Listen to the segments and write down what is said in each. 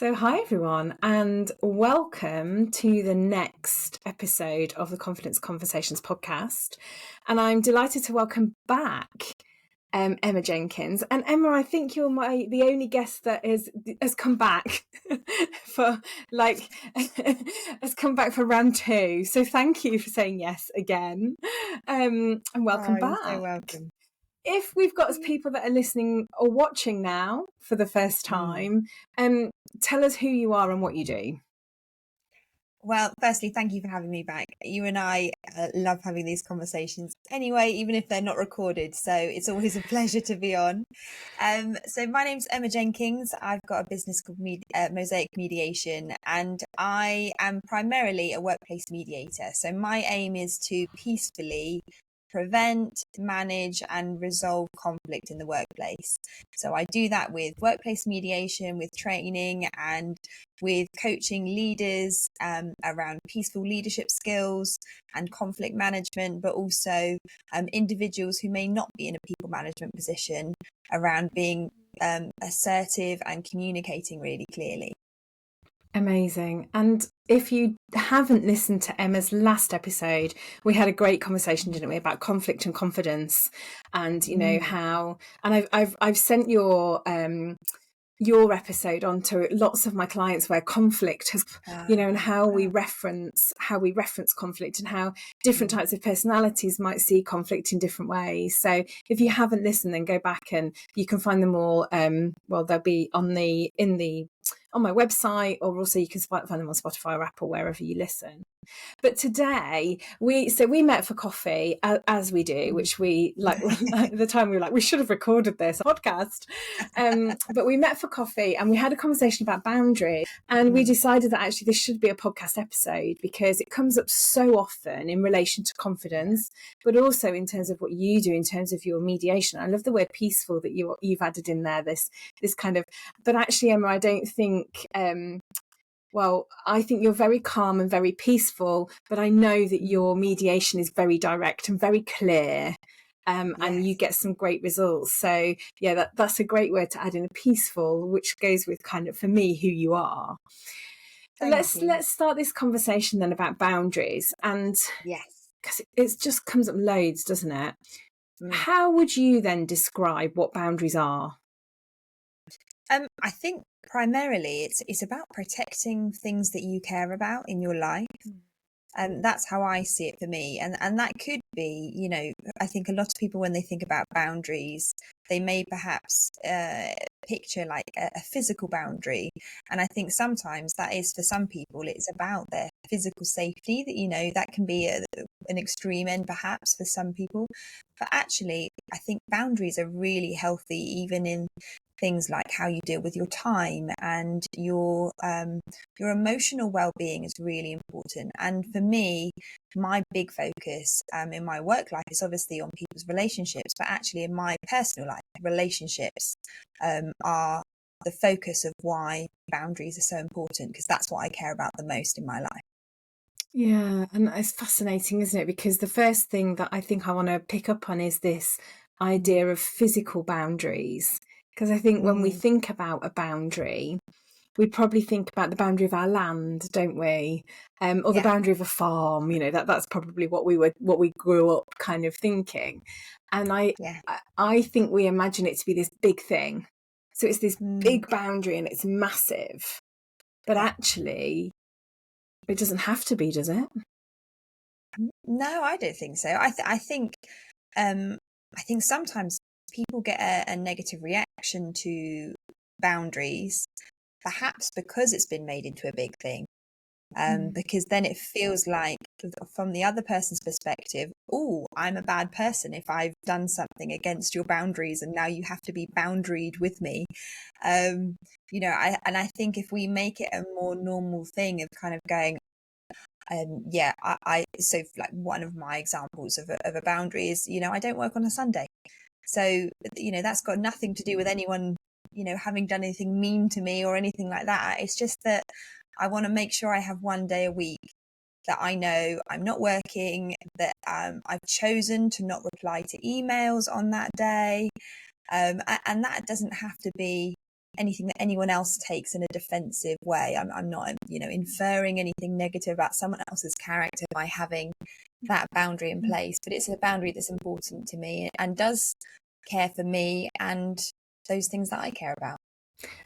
So, hi everyone, and welcome to the next episode of the Confidence Conversations podcast. And I'm delighted to welcome back Emma Jenkins. And Emma, I think you're the only guest that has come back for has come back for round two. So, thank you for saying yes again, and welcome You're back. so welcome. If we've got people that are listening or watching now for the first time, tell us who you are and what you do. Well, firstly, thank you for having me back. You and I love having these conversations anyway, even if they're not recorded. So it's always a pleasure to be on. So my name's Emma Jenkins. I've got a business called Mosaic Mediation, and I am primarily a workplace mediator. So my aim is to peacefully prevent, manage, and resolve conflict in the workplace. So I do that with workplace mediation, with training, and with coaching leaders around peaceful leadership skills and conflict management, but also individuals who may not be in a people management position around being assertive and communicating really clearly. Amazing. And if you haven't listened to Emma's last episode, we had a great conversation, didn't we, about conflict and confidence, and you know how. And I've sent your episode onto lots of my clients where conflict has, and how we reference conflict and how different types of personalities might see conflict in different ways. So if you haven't listened, then go back and you can find them all. They'll be on my website, or also you can find them on Spotify or Apple, wherever you listen. But today we met for coffee, as we do, which we at the time we were like, we should have recorded this podcast. But we met for coffee and we had a conversation about boundaries, and we decided that actually this should be a podcast episode because it comes up so often in relation to confidence, but also in terms of what you do in terms of your mediation. I love the word peaceful that you've added in there, this kind of, but actually, Emma, I don't think I think you're very calm and very peaceful, but I know that your mediation is very direct and very clear, and you get some great results. So yeah, that's a great word to add in, a peaceful, which goes with kind of, for me, who you are. Let's start this conversation then about boundaries, and because it just comes up loads, doesn't it? How would you then describe what boundaries are? I think primarily it's about protecting things that you care about in your life. And that's how I see it for me. And that could be, I think a lot of people, when they think about boundaries, they may perhaps picture like a physical boundary. And I think sometimes that is, for some people, it's about their physical safety, that, that can be an extreme end perhaps for some people. But actually, I think boundaries are really healthy, even in things like how you deal with your time, and your emotional well-being is really important. And for me, my big focus in my work life is obviously on people's relationships, but actually in my personal life, relationships are the focus of why boundaries are so important, because that's what I care about the most in my life. Yeah, and it's fascinating, isn't it? Because the first thing that I think I want to pick up on is this idea of physical boundaries. Because I think when we think about a boundary, we probably think about the boundary of our land, don't we? Or the boundary of a farm. That's probably what we grew up kind of thinking. And I think we imagine it to be this big thing. So it's this big boundary and it's massive. But actually, it doesn't have to be, does it? No, I don't think so. I think sometimes people get a negative reaction to boundaries, perhaps because it's been made into a big thing. Because then it feels like, from the other person's perspective, oh, I'm a bad person if I've done something against your boundaries, and now you have to be boundaried with me. I think if we make it a more normal thing of kind of going, so like one of my examples of a boundary is, I don't work on a Sunday. So, that's got nothing to do with anyone, having done anything mean to me or anything like that. It's just that I want to make sure I have one day a week that I know I'm not working, that I've chosen to not reply to emails on that day. And that doesn't have to be anything that anyone else takes in a defensive way. I'm not, inferring anything negative about someone else's character by having that boundary in place, but it's a boundary that's important to me and does care for me and those things that I care about.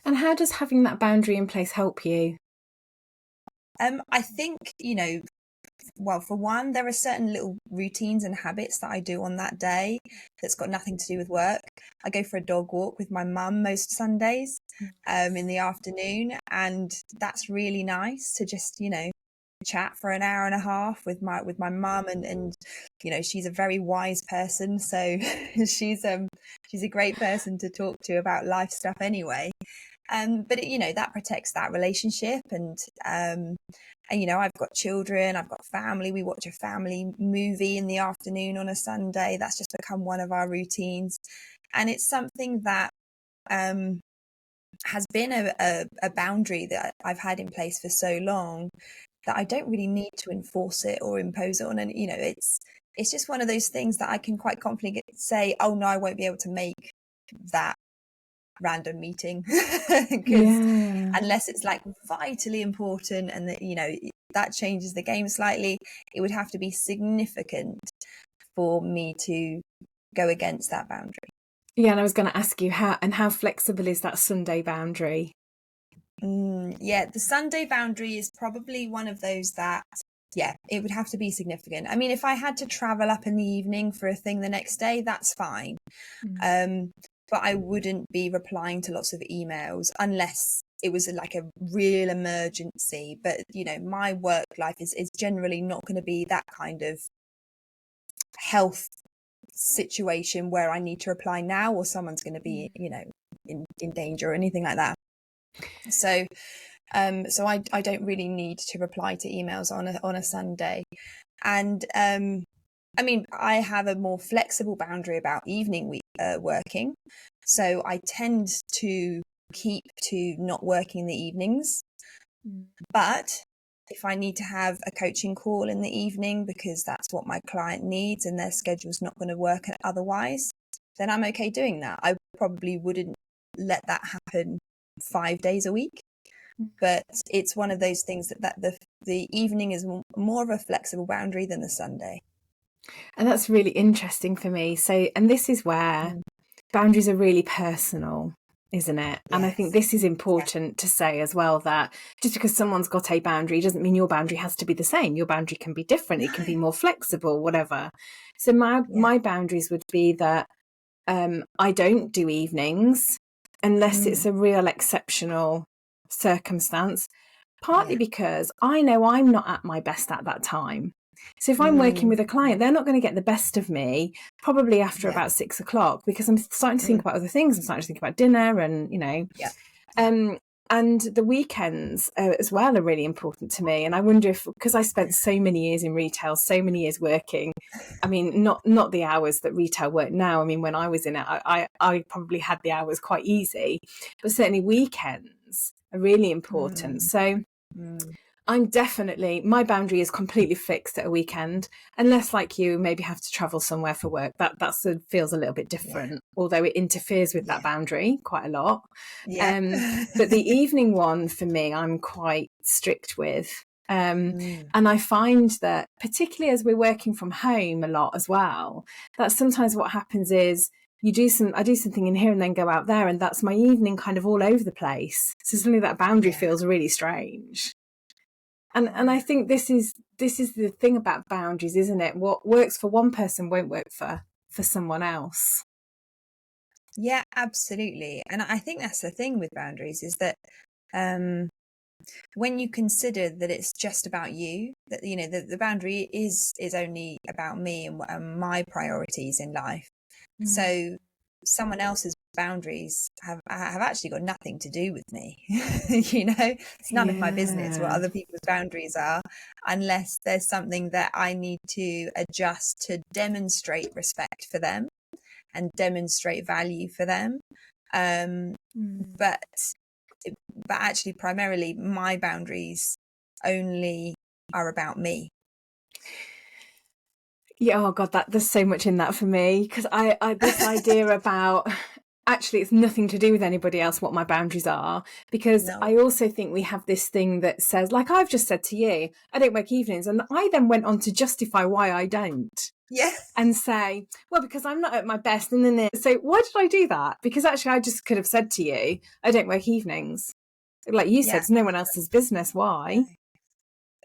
And how does having that boundary in place help you? I think, well, for one, there are certain little routines and habits that I do on that day that's got nothing to do with work. I go for a dog walk with my mum most Sundays in the afternoon, and that's really nice to just, chat for an hour and a half with my mum, and she's a very wise person, so she's a great person to talk to about life stuff anyway. But that protects that relationship, and I've got children, I've got family. We watch a family movie in the afternoon on a Sunday. That's just become one of our routines, and it's something that has been a boundary that I've had in place for so long that I don't really need to enforce it or impose it on. And it's just one of those things that I can quite confidently say, oh no, I won't be able to make that random meeting because unless it's like vitally important and that that changes the game slightly, it would have to be significant for me to go against that boundary. And I was going to ask you how flexible is that Sunday boundary? The Sunday boundary is probably one of those that it would have to be significant. I mean, if I had to travel up in the evening for a thing the next day, that's fine. But I wouldn't be replying to lots of emails unless it was like a real emergency. But, my work life is generally not going to be that kind of health situation where I need to reply now or someone's going to be, in danger or anything like that. So I don't really need to reply to emails on a Sunday. And I mean, I have a more flexible boundary about evening working. So I tend to keep to not working in the evenings. But if I need to have a coaching call in the evening because that's what my client needs and their schedule's not going to work otherwise, then I'm okay doing that. I probably wouldn't let that happen 5 days a week. But it's one of those things that the evening is more of a flexible boundary than the Sunday. And that's really interesting for me. So, and this is where boundaries are really personal, isn't it? Yes. And I think this is important to say as well, that just because someone's got a boundary doesn't mean your boundary has to be the same. Your boundary can be different. It can be more flexible, whatever. So my boundaries would be that I don't do evenings unless it's a real exceptional circumstance, partly because I know I'm not at my best at that time. So if I'm working with a client, they're not going to get the best of me probably after about 6 o'clock, because I'm starting to think about other things. I'm starting to think about dinner and, and the weekends as well are really important to me. And I wonder if, because I spent so many years in retail, so many years working, I mean, not the hours that retail work now. I mean, when I was in it, I probably had the hours quite easy, but certainly weekends are really important. So I'm definitely, my boundary is completely fixed at a weekend, unless like you maybe have to travel somewhere for work. That feels a little bit different, although it interferes with that boundary quite a lot. But the evening one for me, I'm quite strict with. And I find that particularly as we're working from home a lot as well, that sometimes what happens is I do something in here and then go out there, and that's my evening kind of all over the place. So suddenly that boundary feels really strange. And I think this is the thing about boundaries, isn't it? What works for one person won't work for someone else. Yeah, absolutely. And I think that's the thing with boundaries, is that when you consider that it's just about you, that the boundary is only about me and my priorities in life. So someone else's boundaries have actually got nothing to do with me. It's none of my business what other people's boundaries are, unless there's something that I need to adjust to demonstrate respect for them and demonstrate value for them. But actually primarily my boundaries only are about me. Yeah, oh God, there's so much in that for me, because I this idea about actually it's nothing to do with anybody else what my boundaries are, because No. I also think we have this thing that says, like I've just said to you, I don't work evenings, and I then went on to justify why I don't, Yeah. and say, well, because I'm not at my best, and then so why did I do that? Because actually I just could have said to you, I don't work evenings, like you said, Yeah. it's no one else's business No. why.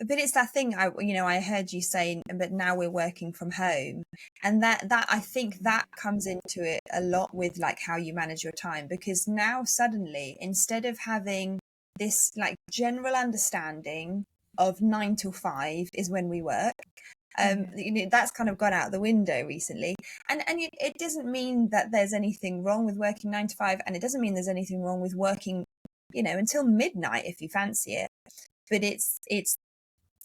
But it's that thing I heard you say, but now we're working from home, and that I think that comes into it a lot with like how you manage your time, because now suddenly, instead of having this like general understanding of 9 till 5 is when we work, that's kind of gone out the window recently. And it doesn't mean that there's anything wrong with working 9 to 5, and it doesn't mean there's anything wrong with working, until midnight if you fancy it. But it's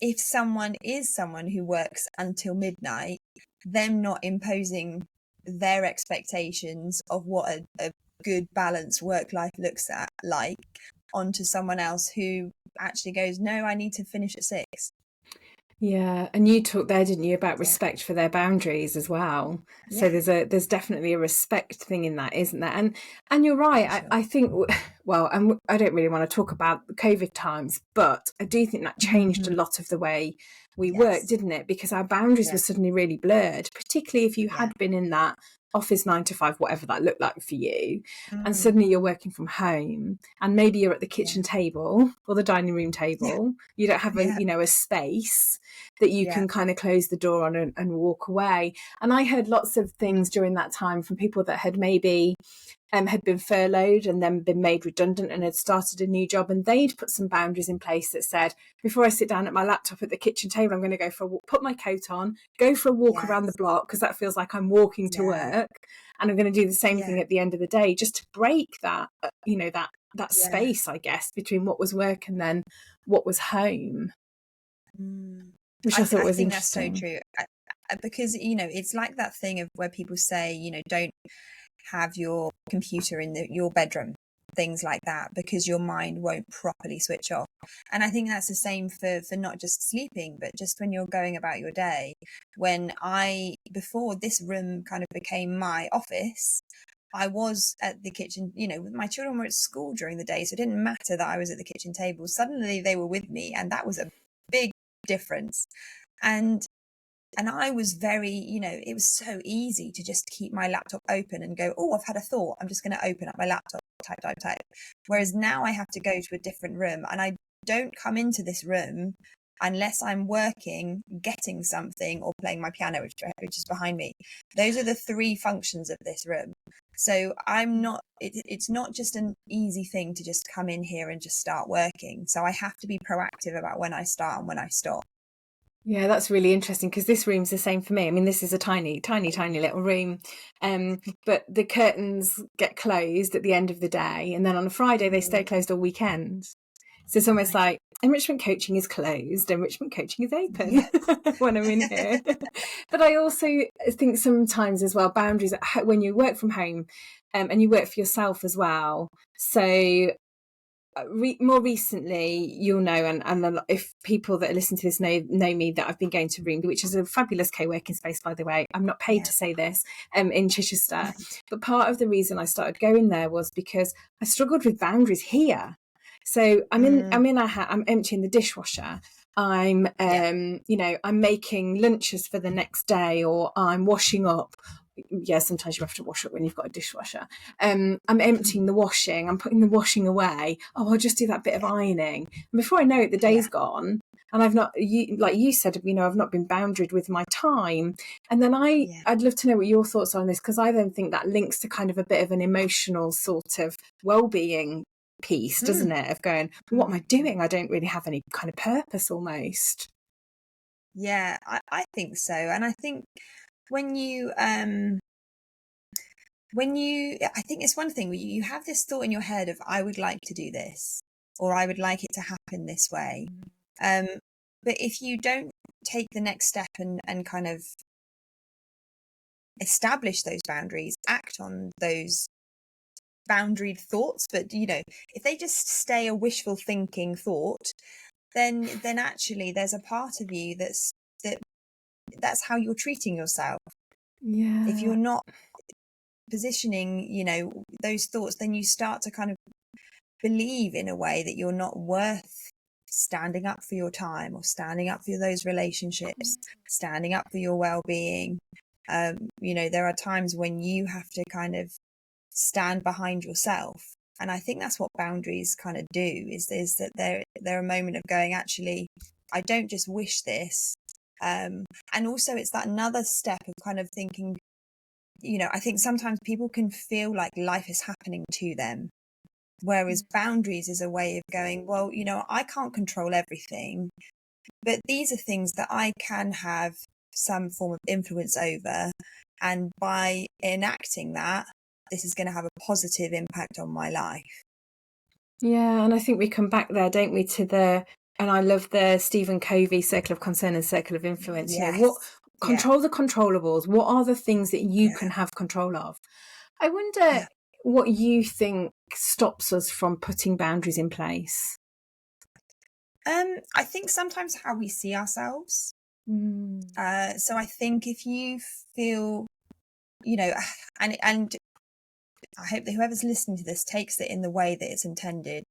if someone is someone who works until midnight, them not imposing their expectations of what a good balanced work life looks at like onto someone else who actually goes, no, I need to finish at 6. Yeah, and you talked there, didn't you, about Yeah. respect for their boundaries as well. So Yeah, there's definitely a respect thing in that, isn't there? And you're right. for sure. I think, well, and I don't really want to talk about the COVID times, but I do think that changed a Mhm. lot of the way we work, Yes. didn't it? Because our boundaries Yeah. were suddenly really blurred, particularly if you Yeah. had been in that office 9 to 5, whatever that looked like for you, and Mm, suddenly you're mm, working from home, and maybe you're at the yeah. kitchen table or the dining room Yeah. table. You don't have Yeah. a space that you Yeah. can kind of close the door on and walk away. And I heard lots of things during that time from people that had maybe had been furloughed and then been made redundant and had started a new job, and they'd put some boundaries in place that said, before I sit down at my laptop at the kitchen table, I'm going to go for a walk, put my coat on, go for a walk around the Yes. block, because that feels like I'm walking to Yeah. work, and I'm going to do the same Yeah. thing at the end of the day, just to break that that Yeah. space, I guess, between what was work and then what was home, Mm. which I thought I was think that's so interesting. true. Because it's like that thing of where people say, don't have your computer in your bedroom, things like that, because your mind won't properly switch off. And I think that's the same for not just sleeping, but just when you're going about your day. Before this room kind of became my office, I was at the kitchen, my children were at school during the day, so it didn't matter that I was at the kitchen table. Suddenly they were with me, and that was a big difference. And and I was very, it was so easy to just keep my laptop open and go, oh, I've had a thought, I'm just going to open up my laptop, type, type, type. Whereas now I have to go to a different room, and I don't come into this room unless I'm working, getting something, or playing my piano, which is behind me. Those are the three functions of this room. So it's not just an easy thing to just come in here and just start working. So I have to be proactive about when I start and when I stop. Yeah, that's really interesting, because this room's the same for me. I mean, this is a tiny, tiny, tiny little room, but the curtains get closed at the end of the day, and then on a Friday they stay closed all weekend. So it's almost Right. like enrichment coaching is closed, enrichment coaching is Yeah. open when I'm in here. But I also think sometimes as well, boundaries when you work from home, and you work for yourself as well. So more recently, you'll know, and if people that listen to this know me, that I've been going to Room, which is a fabulous co-working space, by the way. I'm not paid Yeah. to say this, in Chichester, but part of the reason I started going there was because I struggled with boundaries here. So I'm emptying the dishwasher. I'm Yeah. I'm making lunches for the next day, or I'm washing up. Yeah, sometimes you have to wash up when you've got a dishwasher. I'm emptying the washing, I'm putting the washing away. Oh, I'll just do that bit of Yeah. ironing. And before I know it, the Yeah. day's gone. And I've not, like you said, I've not been boundaried with my time. And then Yeah. I'd love to know what your thoughts are on this, because I then think that links to kind of a bit of an emotional sort of well-being piece, Mm. doesn't it? Of going, well, what am I Mm. doing? I don't really have any kind of purpose almost. Yeah, I think so. And I think when you I think it's one thing where you have this thought in your head of, I would like to do this, or I would like it to happen this way. Um, but if you don't take the next step and kind of establish those boundaries, act on those boundaried thoughts, but if they just stay a wishful thinking thought, then actually there's a part of you that's how you're treating yourself. If Yeah. you're not positioning, you know, those thoughts, then you start to kind of believe in a way that you're not worth standing up for your time, or standing up for those relationships, standing up for your well-being. You know, there are times when you have to kind of stand behind yourself. And I think that's what boundaries kind of do, is that they're a moment of going, actually, I don't just wish this. And also it's that another step of kind of thinking, you know, I think sometimes people can feel like life is happening to them, whereas boundaries is a way of going, well, you know, I can't control everything, but these are things that I can have some form of influence over. And by enacting that, this is going to have a positive impact on my life. Yeah, and I think we come back there, don't we, to and I love the Stephen Covey circle of concern and circle of influence. Yes. You know, what control the controllables? What are the things that you can have control of? I wonder what you think stops us from putting boundaries in place. I think sometimes how we see ourselves. So I think if you feel, you know, and I hope that whoever's listening to this takes it in the way that it's intended.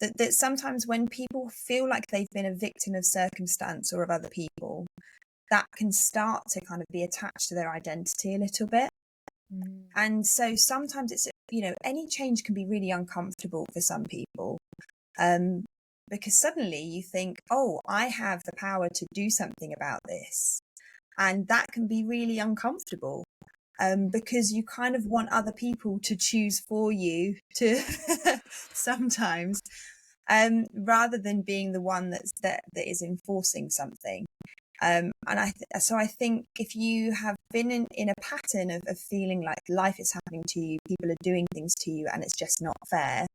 That sometimes when people feel like they've been a victim of circumstance or of other people, that can start to kind of be attached to their identity a little bit. And so sometimes it's, you know, any change can be really uncomfortable for some people, because suddenly you think, oh, I have the power to do something about this. And that can be really uncomfortable. Because you kind of want other people to choose for you to sometimes, rather than being the one that is enforcing something. And so I think if you have been in a pattern of feeling like life is happening to you, people are doing things to you, and it's just not fair.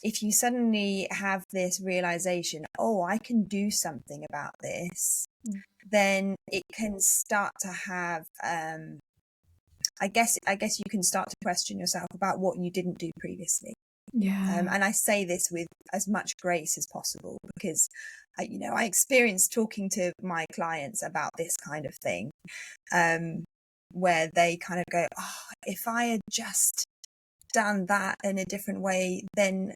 If you suddenly have this realization, oh, I can do something about this, then it can start to have, I guess you can start to question yourself about what you didn't do previously. Yeah. And I say this with as much grace as possible, because you know, I experienced talking to my clients about this kind of thing, where they kind of go, oh, if I had just done that in a different way, then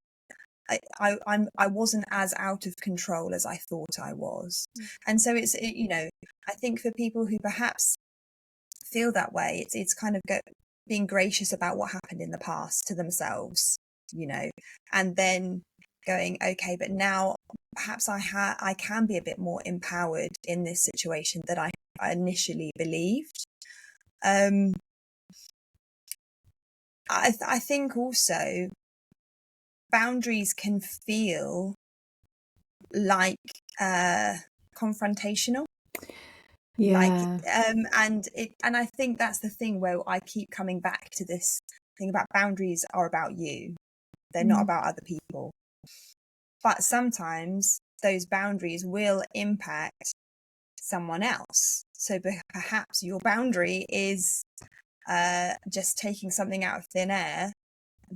I wasn't as out of control as I thought I was. And so it's, you know, I think for people who perhaps feel that way, it's kind of being gracious about what happened in the past to themselves, you know, and then going, okay, but now perhaps I can be a bit more empowered in this situation that I initially believed. I think also boundaries can feel like confrontational. Yeah. And I think that's the thing where I keep coming back to this thing about boundaries are about you. They're not about other people. But sometimes those boundaries will impact someone else. So perhaps your boundary is just taking something out of thin air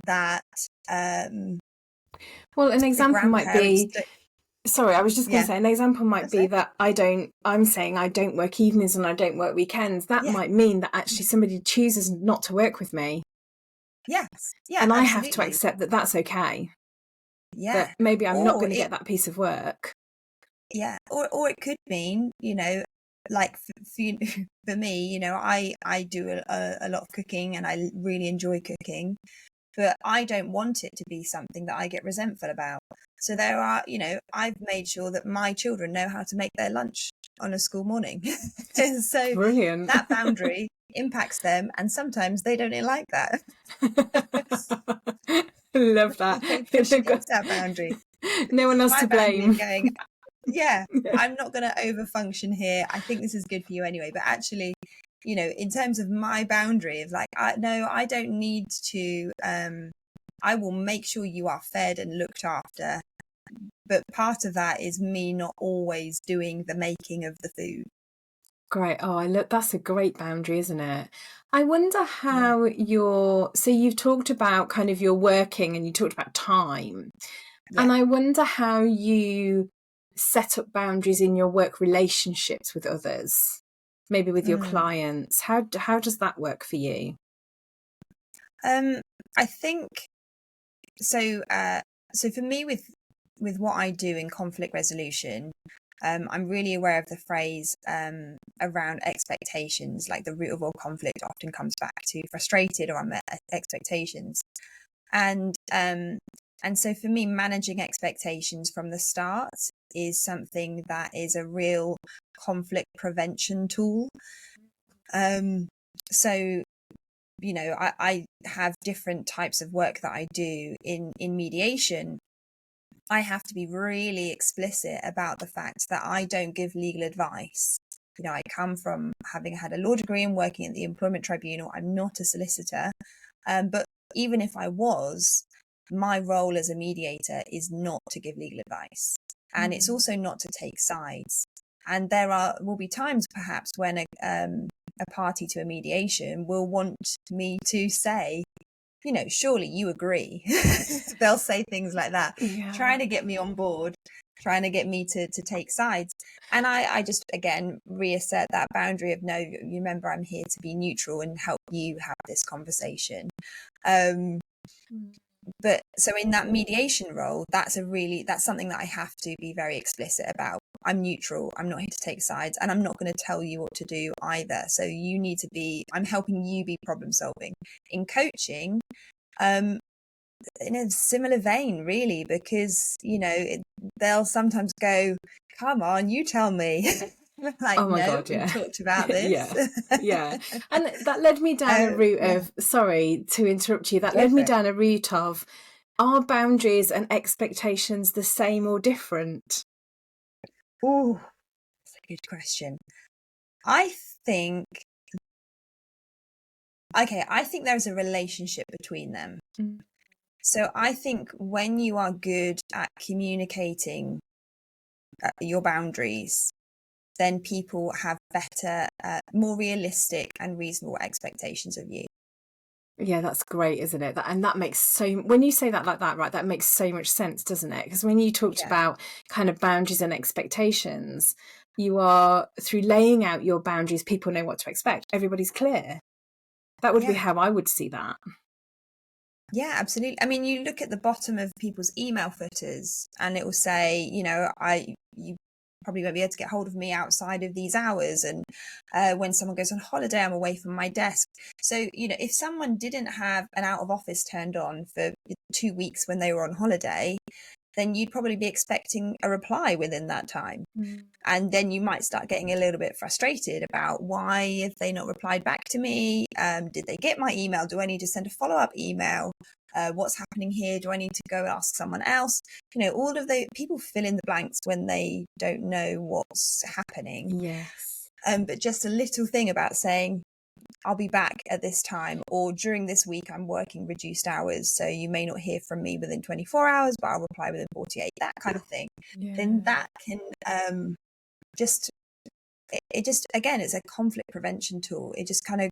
that well, an example might be, sorry, I was just going to say, an example might be that I'm saying I don't work evenings and I don't work weekends. That might mean that actually somebody chooses not to work with me. Yes. Yeah. And I absolutely. have to accept that that's okay. Yeah. That maybe I'm not going to get that piece of work. Yeah. Or it could mean, you know, like for me, you know, I do a lot of cooking and I really enjoy cooking, but I don't want it to be something that I get resentful about. So there are, you know, I've made sure that my children know how to make their lunch on a school morning. So brilliant. That boundary impacts them, and sometimes they don't like that. Love that. They push against that boundary. No one else to blame. Going, yeah, I'm not going to overfunction here. I think this is good for you anyway. But actually, you know, in terms of my boundary of like, no, I don't need to, I will make sure you are fed and looked after. But part of that is me not always doing the making of the food. Great. Oh, that's a great boundary, isn't it? I wonder how so you've talked about kind of your working and you talked about time. Yeah. And I wonder how you set up boundaries in your work relationships with others. maybe with your Mm. clients? How does that work for you? I think so. So for me, with what I do in conflict resolution, I'm really aware of the phrase around expectations. Like the root of all conflict often comes back to frustrated or unmet expectations, and so for me, managing expectations from the start is something that is a real conflict prevention tool. So I have different types of work that I do in mediation. I have to be really explicit about the fact that I don't give legal advice. I come from having had a law degree and working at the employment tribunal. I'm not a solicitor. But even if I was, my role as a mediator is not to give legal advice. And it's also not to take sides. And will be times perhaps when a party to a mediation will want me to say, surely you agree. They'll say things like that, trying to get me on board, trying to get me to take sides. And I just, again, reassert that boundary of, no, you remember, I'm here to be neutral and help you have this conversation. But so in that mediation role, that's something that I have to be very explicit about. I'm neutral. I'm not here to take sides, and I'm not going to tell you what to do either. So you need to I'm helping you be problem solving. In coaching, in a similar vein, really, because, they'll sometimes go, come on, you tell me. Like, Oh my no, God, we yeah. talked about this. Yeah. And that led me down a route of, sorry to interrupt you, that led me down a route of, are boundaries and expectations the same or different? Oh, that's a good question. I think there's a relationship between them. So I think when you are good at communicating your boundaries, then people have better, more realistic and reasonable expectations of you. Yeah, that's great, isn't it? And that makes when you say that like that, right, that makes so much sense, doesn't it? Because when you talked about kind of boundaries and expectations, you are, through laying out your boundaries, people know what to expect. Everybody's clear. That would be how I would see that. Yeah, absolutely. I mean, you look at the bottom of people's email footers and it will say, you probably won't be able to get hold of me outside of these hours. And when someone goes on holiday, I'm away from my desk. So, if someone didn't have an out of office turned on for 2 weeks when they were on holiday, then you'd probably be expecting a reply within that time. And then you might start getting a little bit frustrated about, why have they not replied back to me? Did they get my email? Do I need to send a follow-up email? What's happening here? Do I need to go ask someone else? All of the people fill in the blanks when they don't know what's happening. Yes. But just a little thing about saying, I'll be back at this time, or during this week I'm working reduced hours, so you may not hear from me within 24 hours, but I'll reply within 48, that kind of thing. Then that can it just, again, it's a conflict prevention tool. It just kind of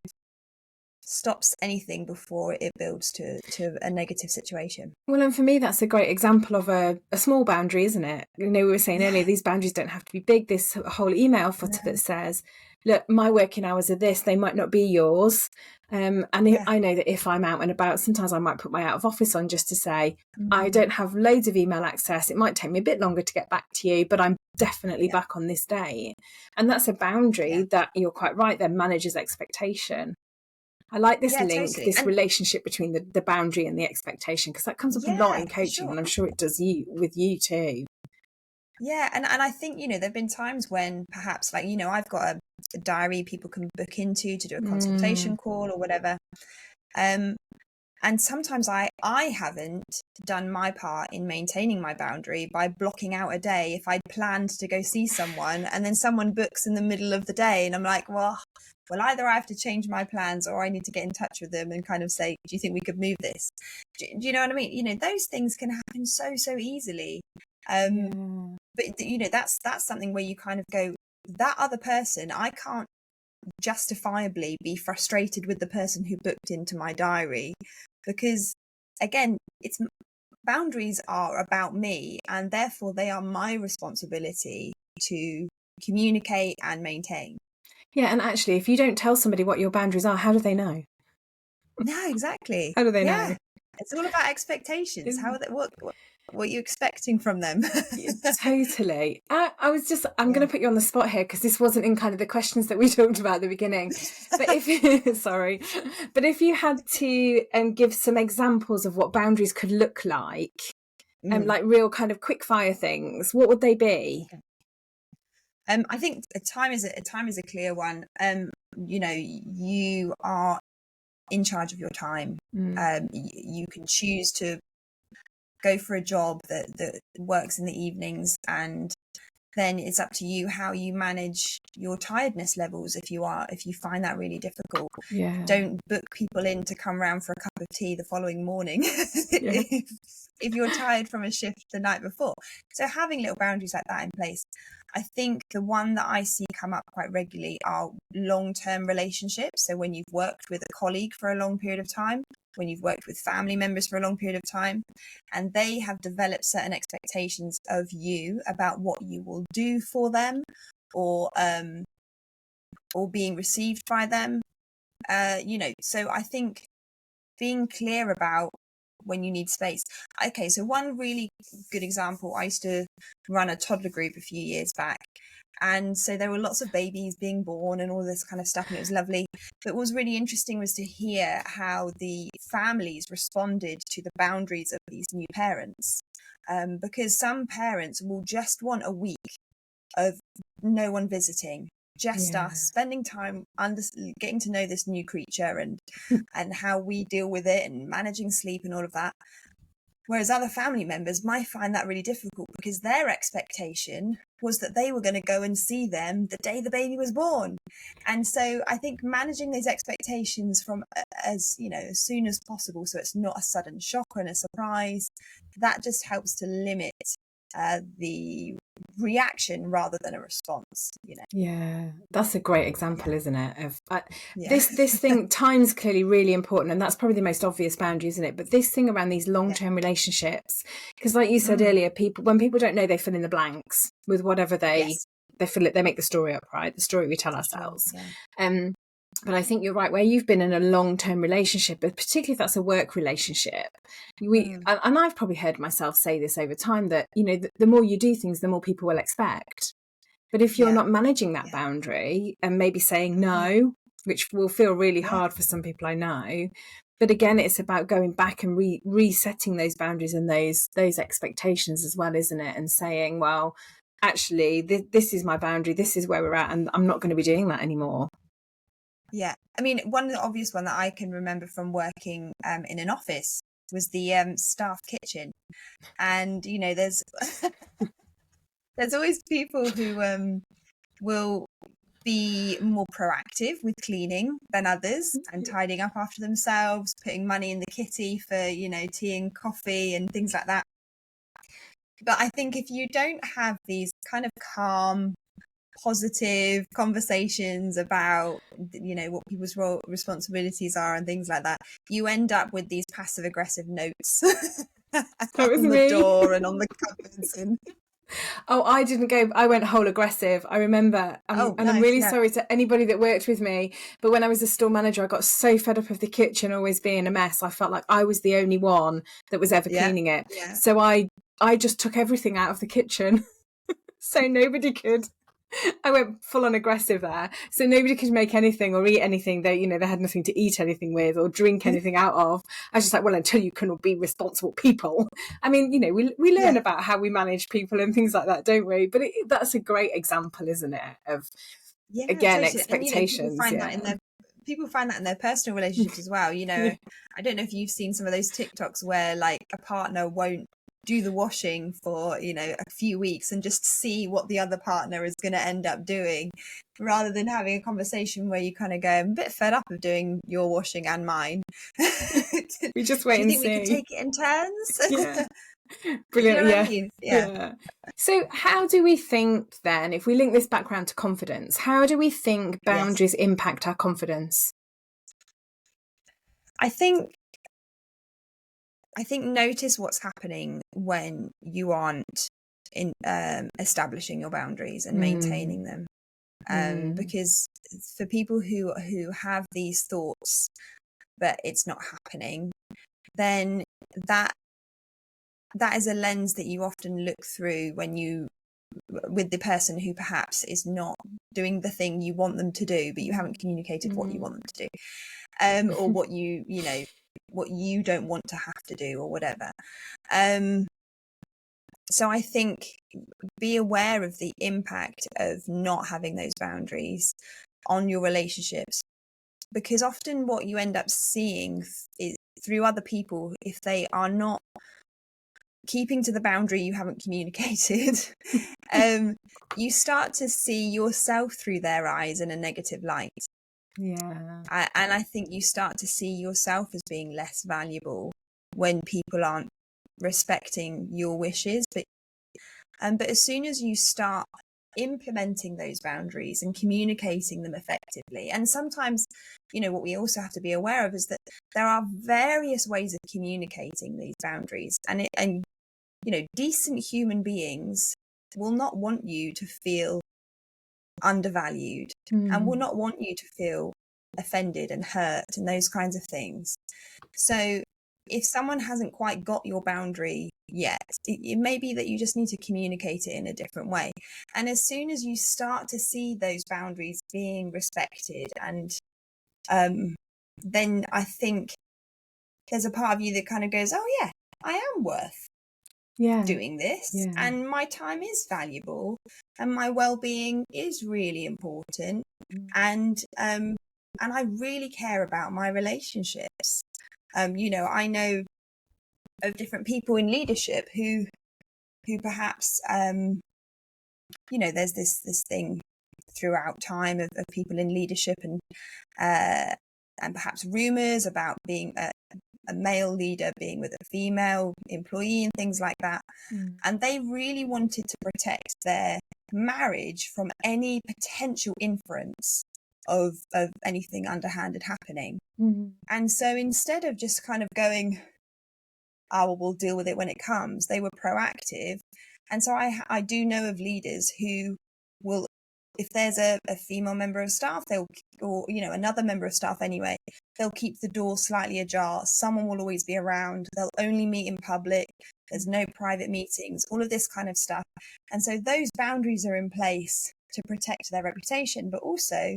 stops anything before it builds to a negative situation. Well, and for me, that's a great example of a small boundary, isn't it? We were saying earlier, these boundaries don't have to be big. This whole email footer that says, look, my working hours are this, they might not be yours. And I know that if I'm out and about, sometimes I might put my out of office on just to say, I don't have loads of email access. It might take me a bit longer to get back to you, but I'm definitely back on this day. And that's a boundary that, you're quite right, then manages expectation. I like this link, totally. This relationship between the boundary and the expectation, because that comes up a lot in coaching, and I'm sure it does with you too. Yeah, and I think, there have been times when perhaps, like, I've got a diary people can book into to do a consultation call or whatever. And sometimes I haven't done my part in maintaining my boundary by blocking out a day if I'd planned to go see someone and then someone books in the middle of the day and I'm like, well, either I have to change my plans or I need to get in touch with them and kind of say, do you think we could move this? Do you know what I mean? Those things can happen so easily. But, that's something where you kind of go, that other person, I can't justifiably be frustrated with the person who booked into my diary, because, again, boundaries are about me and therefore they are my responsibility to communicate and maintain. Yeah, and actually, if you don't tell somebody what your boundaries are, how do they know? No, exactly. How do they Yeah. know? It's all about expectations. Is- What are you expecting from them? Yeah, totally. I'm Yeah. going to put you on the spot here because this wasn't in kind of the questions that we talked about at the beginning. But sorry, but if you had to give some examples of what boundaries could look like real kind of quick fire things, what would they be? Okay. I think a time is a clear one. You are in charge of your time. Mm, You can choose to go for a job that works in the evenings, and then it's up to you how you manage your tiredness levels if you find that really difficult. yeah, Don't book people in to come round for a cup of tea the following morning yeah, if you're tired from a shift the night before. So having little boundaries like that in place. I think the one that I see come up quite regularly are long-term relationships. So when you've worked with a colleague for a long period of time, when you've worked with family members for a long period of time, and they have developed certain expectations of you about what you will do for them, or being received by them. So I think being clear about when you need space. Okay, so one really good example, I used to run a toddler group a few years back. And so there were lots of babies being born and all this kind of stuff, and it was lovely. But what was really interesting was to hear how the families responded to the boundaries of these new parents. Because some parents will just want a week of no one visiting, just yeah, us spending time getting to know this new creature, and how we deal with it and managing sleep and all of that. Whereas other family members might find that really difficult because their expectation was that they were going to go and see them the day the baby was born. And so I think managing those expectations from as soon as possible, so it's not a sudden shock and a surprise, that just helps to limit the reaction rather than a response. yeah. That's a great example, Yeah. isn't it? Of Yeah. this thing. Time's clearly really important, and that's probably the most obvious boundary, isn't it? But this thing around these Yeah. long-term relationships, because like you said Mm. earlier, when people don't know, they fill in the blanks with whatever Yes. they fill it. They make the story up, right? The story we tell Sure. ourselves. Yeah. Um, but I think you're right. Where you've been in a long-term relationship, but particularly if that's a work relationship, Mm. and I've probably heard myself say this over time that the more you do things, the more people will expect. But if you're Yeah. not managing that Yeah. boundary and maybe saying Mm. no, which will feel really Yeah. hard for some people, I know. But again, it's about going back and resetting those boundaries and those expectations as well, isn't it? And saying, well, actually, this is my boundary. This is where we're at, and I'm not going to be doing that anymore. Yeah. I mean, one of the obvious one that I can remember from working in an office was the staff kitchen. And there's there's always people who will be more proactive with cleaning than others and tidying up after themselves, putting money in the kitty for tea and coffee and things like that. But I think if you don't have these kind of calm, positive conversations about what people's responsibilities are and things like that, you end up with these passive aggressive notes That was on the me. door and on the cupboards. And Oh, I didn't go. I went whole aggressive. I remember, oh, and I'm nice. really Yeah. sorry to anybody that worked with me. But when I was a store manager, I got so fed up of the kitchen always being a mess. I felt like I was the only one that was ever Yeah. cleaning it. Yeah. So I just took everything out of the kitchen, so nobody could. I went full on aggressive there, so nobody could make anything or eat anything. They had nothing to eat anything with or drink anything out of. I was just like, well, until you can all be responsible people. I mean, we learn Yeah. about how we manage people and things like that, don't we? But that's a great example, isn't it? Of Yeah, again totally. And expectations. Yeah, people find that in their personal relationships as well. yeah. I don't know if you've seen some of those TikToks where like a partner won't do the washing for, a few weeks and just see what the other partner is going to end up doing, rather than having a conversation where you kind of go, I'm a bit fed up of doing your washing and mine. Do We just wait you and think we could see. take it in turns? Yeah, You know brilliant. what I Yeah, mean? Yeah. yeah. So, how do we think then, if we link this back around to confidence, how do we think Yes. boundaries impact our confidence? I think notice what's happening when you aren't in establishing your boundaries and Mm, maintaining them. Because for people who have these thoughts but it's not happening, then that is a lens that you often look through when you with the person who perhaps is not doing the thing you want them to do, but you haven't communicated what you want them to do, or what you know what you don't want to have to do, or whatever. So I think be aware of the impact of not having those boundaries on your relationships, because often what you end up seeing is through other people, if they are not keeping to the boundary you haven't communicated, you start to see yourself through their eyes in a negative light. Yeah. And I think you start to see yourself as being less valuable when people aren't respecting your wishes. But as soon as you start implementing those boundaries and communicating them effectively, and sometimes, what we also have to be aware of is that there are various ways of communicating these boundaries, and decent human beings will not want you to feel undervalued and will not want you to feel offended and hurt and those kinds of things. So if someone hasn't quite got your boundary yet, it may be that you just need to communicate it in a different way. And as soon as you start to see those boundaries being respected, and then I think there's a part of you that kind of goes, oh yeah, I am worth doing this, and my time is valuable, and my well-being is really important, and I really care about my relationships. I know of different people in leadership who perhaps there's this thing throughout time of people in leadership, and perhaps rumors about being a male leader being with a female employee and things like that. And they really wanted to protect their marriage from any potential inference of anything underhanded happening. And so instead of just kind of going, oh, well, we'll deal with it when it comes, they were proactive. And so I do know of leaders who will, if there's a female member of staff, or another member of staff anyway, they'll keep the door slightly ajar. Someone will always be around. They'll only meet in public. There's no private meetings, all of this kind of stuff. And so those boundaries are in place to protect their reputation, but also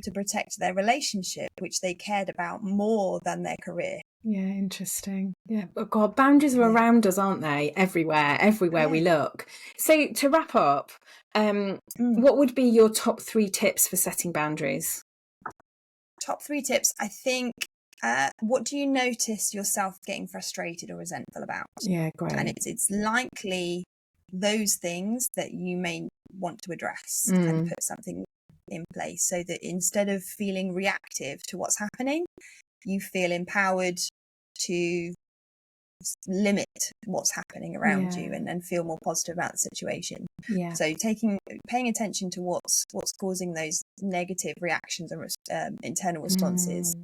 to protect their relationship, which they cared about more than their career. Yeah, interesting. Yeah, but God, boundaries are around us, aren't they? Everywhere we look. So to wrap up, what would be your top 3 tips for setting boundaries? Top 3 tips, I think. What do you notice yourself getting frustrated or resentful about? Yeah, great. And it's likely those things that you may want to address and put something in place, so that instead of feeling reactive to what's happening, you feel empowered to limit what's happening around you, and feel more positive about the situation. So paying attention to what's causing those negative reactions and internal responses.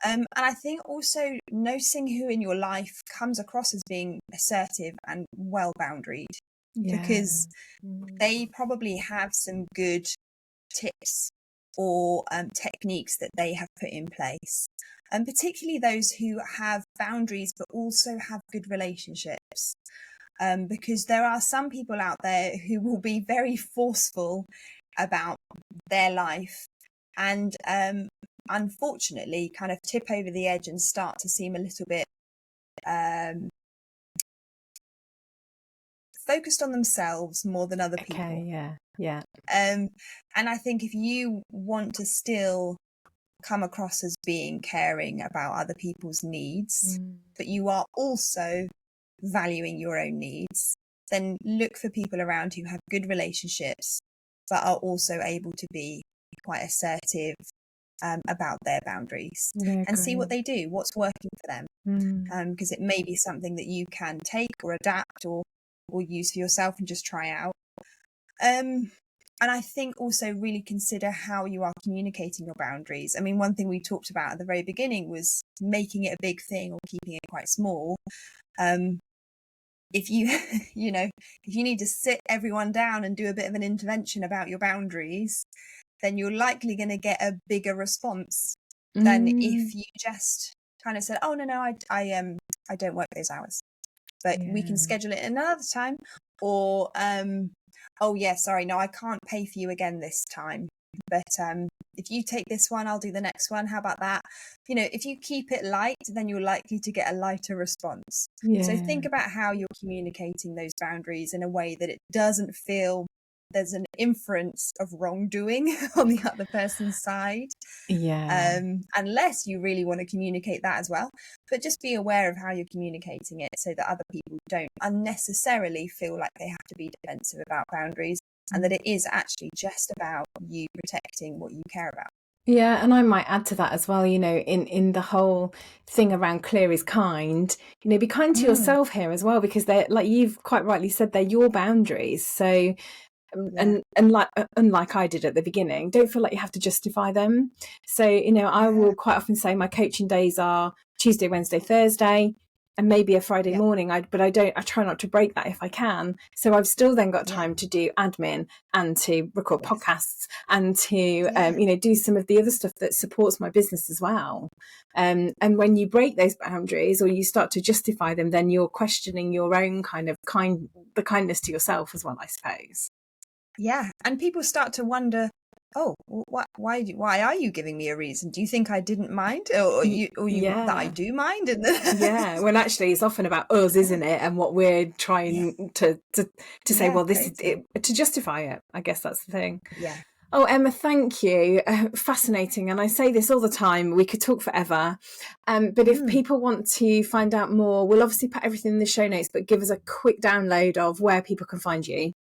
And I think also noticing who in your life comes across as being assertive and well boundaried, because they probably have some good tips or techniques that they have put in place, and particularly those who have boundaries but also have good relationships, because there are some people out there who will be very forceful about their life, and unfortunately kind of tip over the edge and start to seem a little bit focused on themselves more than other people. And I think if you want to still come across as being caring about other people's needs, but you are also valuing your own needs, then look for people around who have good relationships but are also able to be quite assertive about their boundaries, and see what they do, what's working for them, because it may be something that you can take or adapt or use for yourself and just try out. And I think also really consider how you are communicating your boundaries. I mean, one thing we talked about at the very beginning was making it a big thing or keeping it quite small. if you, if you need to sit everyone down and do a bit of an intervention about your boundaries, then you're likely going to get a bigger response than if you just kind of said, oh, no, I don't work those hours, but we can schedule it another time. Or, oh yeah, sorry, no, I can't pay for you again this time. But if you take this one, I'll do the next one. How about that? If you keep it light, then you're likely to get a lighter response. So think about how you're communicating those boundaries in a way that it doesn't feel there's an inference of wrongdoing on the other person's side. Unless you really want to communicate that as well. But just be aware of how you're communicating it so that other people don't unnecessarily feel like they have to be defensive about boundaries, and that it is actually just about you protecting what you care about. Yeah, and I might add to that as well, in the whole thing around clear is kind, be kind to yourself here as well, because they're, like you've quite rightly said, they're your boundaries. So and unlike I did at the beginning, don't feel like you have to justify them. So I will quite often say my coaching days are Tuesday, Wednesday, Thursday, and maybe a Friday morning. I try not to break that if I can. So I've still then got time to do admin and to record podcasts and to do some of the other stuff that supports my business as well. And when you break those boundaries or you start to justify them, then you're questioning your own the kindness to yourself as well, I suppose. Yeah, and people start to wonder, oh, why are you giving me a reason? Do you think I didn't mind, or that I do mind? Yeah, well, actually, it's often about us, isn't it? And what we're trying to say. Well, this is it, to justify it. I guess that's the thing. Yeah. Oh, Emma, thank you. Fascinating. And I say this all the time. We could talk forever. But if people want to find out more, we'll obviously put everything in the show notes. But give us a quick download of where people can find you.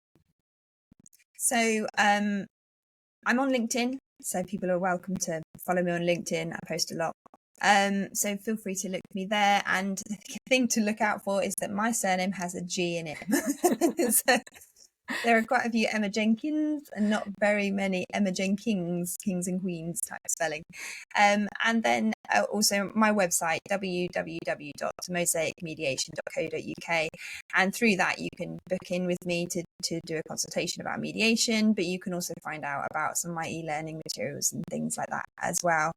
So I'm on LinkedIn, so people are welcome to follow me on LinkedIn. I post a lot. So feel free to look me there. And the thing to look out for is that my surname has a G in it. So there are quite a few Emma Jenkins and not very many Emma Jenkings, kings and queens type spelling. And then also my website, www.mosaicmediation.co.uk. And through that, you can book in with me to do a consultation about mediation, but you can also find out about some of my e-learning materials and things like that as well.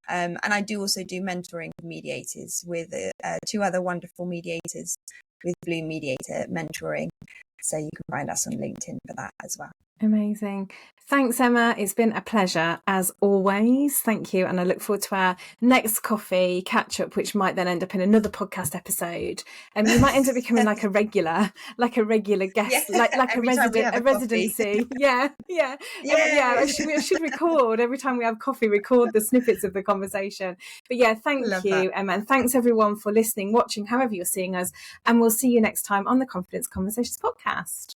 And I do also do mentoring for mediators with 2 other wonderful mediators with Bloom Mediator Mentoring. So you can find us on LinkedIn for that as well. Amazing. Thanks, Emma. It's been a pleasure as always. Thank you. And I look forward to our next coffee catch up, which might then end up in another podcast episode. And you might end up becoming like a regular guest, like a residency. Yeah. I should record every time we have coffee, record the snippets of the conversation. But yeah, thank you, Emma. And thanks everyone for listening, watching, however you're seeing us. And we'll see you next time on the Confidence Conversations podcast.